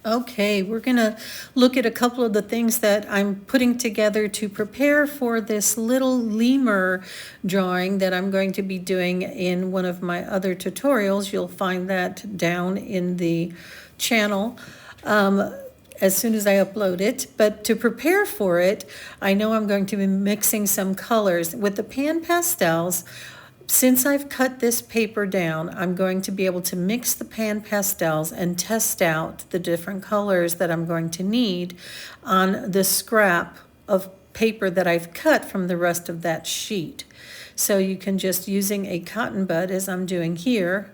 Okay, we're going to look at a couple of the things that I'm putting together to prepare for this little lemur drawing that I'm going to be doing in one of my other tutorials. You'll find that down in the channel as soon as I upload it. But to prepare for it, I know I'm going to be mixing some colors. With the pan pastels, since I've cut this paper down, I'm going to be able to mix the pan pastels and test out the different colors that I'm going to need on the scrap of paper that I've cut from the rest of that sheet. So you can just, using a cotton bud as I'm doing here,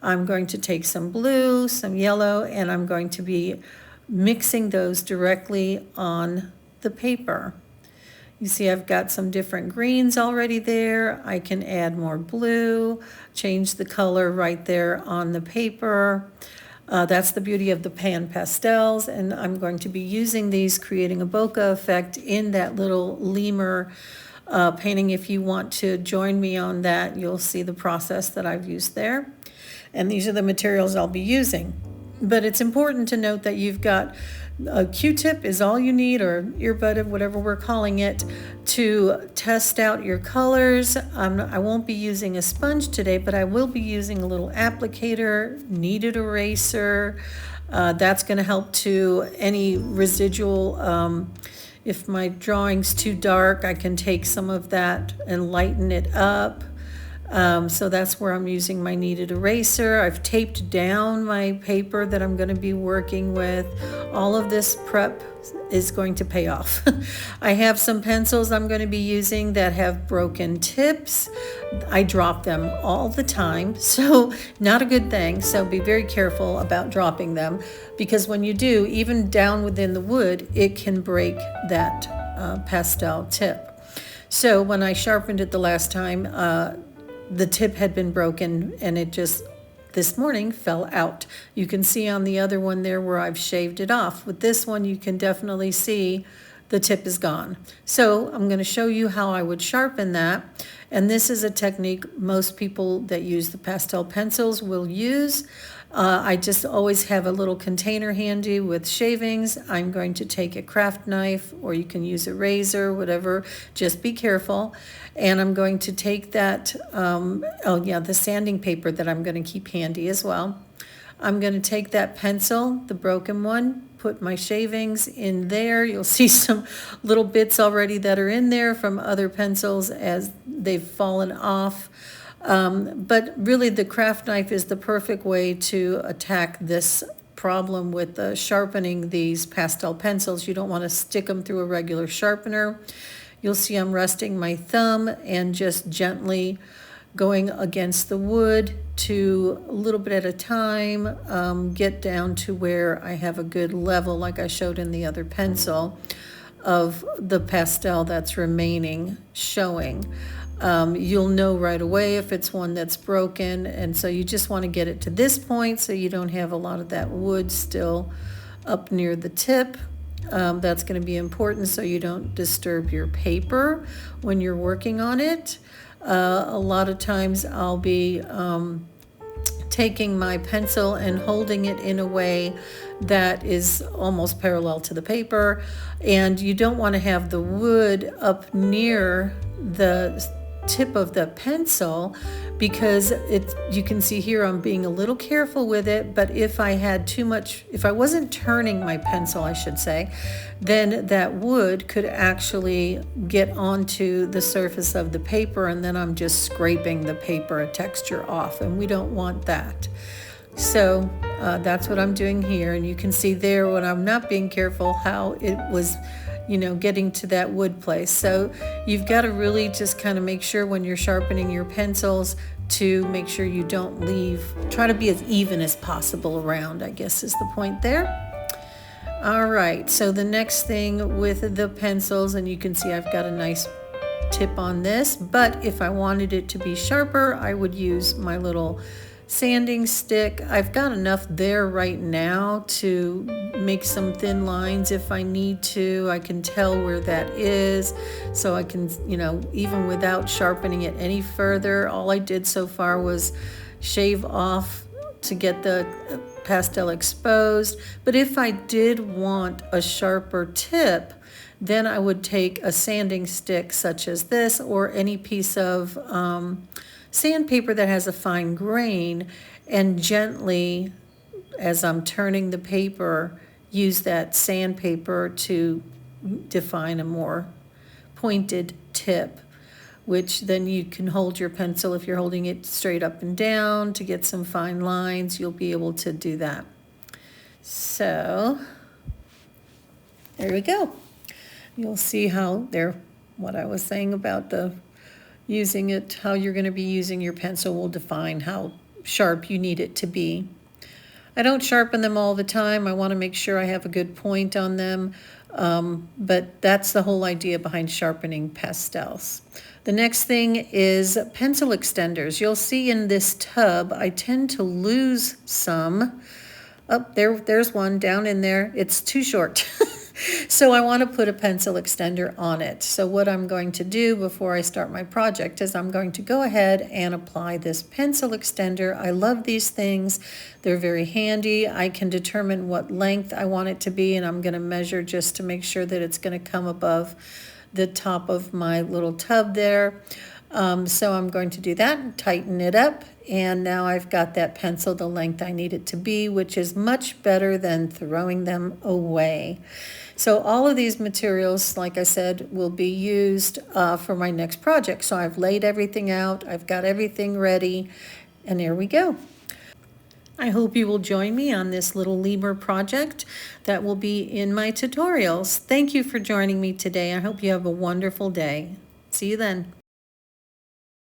I'm going to take some blue, some yellow, and I'm going to be mixing those directly on the paper. You see I've got some different greens already there. I can add more blue, change the color right there on the paper. That's the beauty of the pan pastels, and I'm going to be using these, creating a bokeh effect in that little lemur painting. If you want to join me on that, you'll see the process that I've used there. And these are the materials I'll be using. But it's important to note that you've got a Q-tip is all you need, or earbud, whatever we're calling it, to test out your colors. I won't be using a sponge today, but I will be using a little applicator, kneaded eraser. That's going to help to any residual. If my drawing's too dark, I can take some of that and lighten it up. So that's where I'm using my kneaded eraser. I've taped down my paper that I'm going to be working with. All of this prep is going to pay off. I have some pencils I'm going to be using that have broken tips. I drop them all the time, so not a good thing. So be very careful about dropping them, because when you do, even down within the wood, it can break that pastel tip. So when I sharpened it the last time, the tip had been broken, and it just this morning fell out. You can see on the other one there where I've shaved it off. With this one, you can definitely see the tip is gone. So I'm going to show you how I would sharpen that. And this is a technique most people that use the pastel pencils will use. I just always have a little container handy with shavings. I'm going to take a craft knife, or you can use a razor, whatever. Just be careful. And I'm going to take that, the sanding paper that I'm going to keep handy as well. I'm going to take that pencil, the broken one, put my shavings in there. You'll see some little bits already that are in there from other pencils as they've fallen off. But really the craft knife is the perfect way to attack this problem with sharpening these pastel pencils. You don't want to stick them through a regular sharpener. You'll see I'm resting my thumb and just gently going against the wood to a little bit at a time, get down to where I have a good level, like I showed in the other pencil, of the pastel that's remaining showing. You'll know right away if it's one that's broken, and so you just want to get it to this point so you don't have a lot of that wood still up near the tip. That's going to be important so you don't disturb your paper when you're working on it. A lot of times I'll be taking my pencil and holding it in a way that is almost parallel to the paper, and you don't want to have the wood up near the tip of the pencil, because you can see here I'm being a little careful with it, but if I had too much, if I wasn't turning my pencil, I should say, then that wood could actually get onto the surface of the paper, and then I'm just scraping the paper texture off, and we don't want that. So that's what I'm doing here, and you can see there when I'm not being careful how it was getting to that wood place. So you've got to really just kind of make sure when you're sharpening your pencils to make sure you don't try to be as even as possible around, I guess is the point there. All right, so the next thing with the pencils, and you can see I've got a nice tip on this, but if I wanted it to be sharper, I would use my little sanding stick. I've got enough there right now to make some thin lines if I need to. I can tell where that is, so I can, even without sharpening it any further, all I did so far was shave off to get the pastel exposed. But if I did want a sharper tip, then I would take a sanding stick such as this, or any piece of sandpaper that has a fine grain, and gently, as I'm turning the paper, use that sandpaper to define a more pointed tip, which then you can hold your pencil. If you're holding it straight up and down to get some fine lines, you'll be able to do that. So there we go. You'll see how what I was saying about the using it, how you're going to be using your pencil will define how sharp you need it to be. I don't sharpen them all the time. I want to make sure I have a good point on them, but that's the whole idea behind sharpening pastels. The next thing is pencil extenders. You'll see in this tub, I tend to lose some. Oh, there's one down in there. It's too short. So I want to put a pencil extender on it. So what I'm going to do before I start my project is I'm going to go ahead and apply this pencil extender. I love these things. They're very handy. I can determine what length I want it to be, and I'm going to measure just to make sure that it's going to come above the top of my little tub there. So I'm going to do that, tighten it up, and now I've got that pencil the length I need it to be, which is much better than throwing them away. So all of these materials, like I said, will be used for my next project. So I've laid everything out, I've got everything ready, and there we go. I hope you will join me on this little lemur project that will be in my tutorials. Thank you for joining me today. I hope you have a wonderful day. See you then.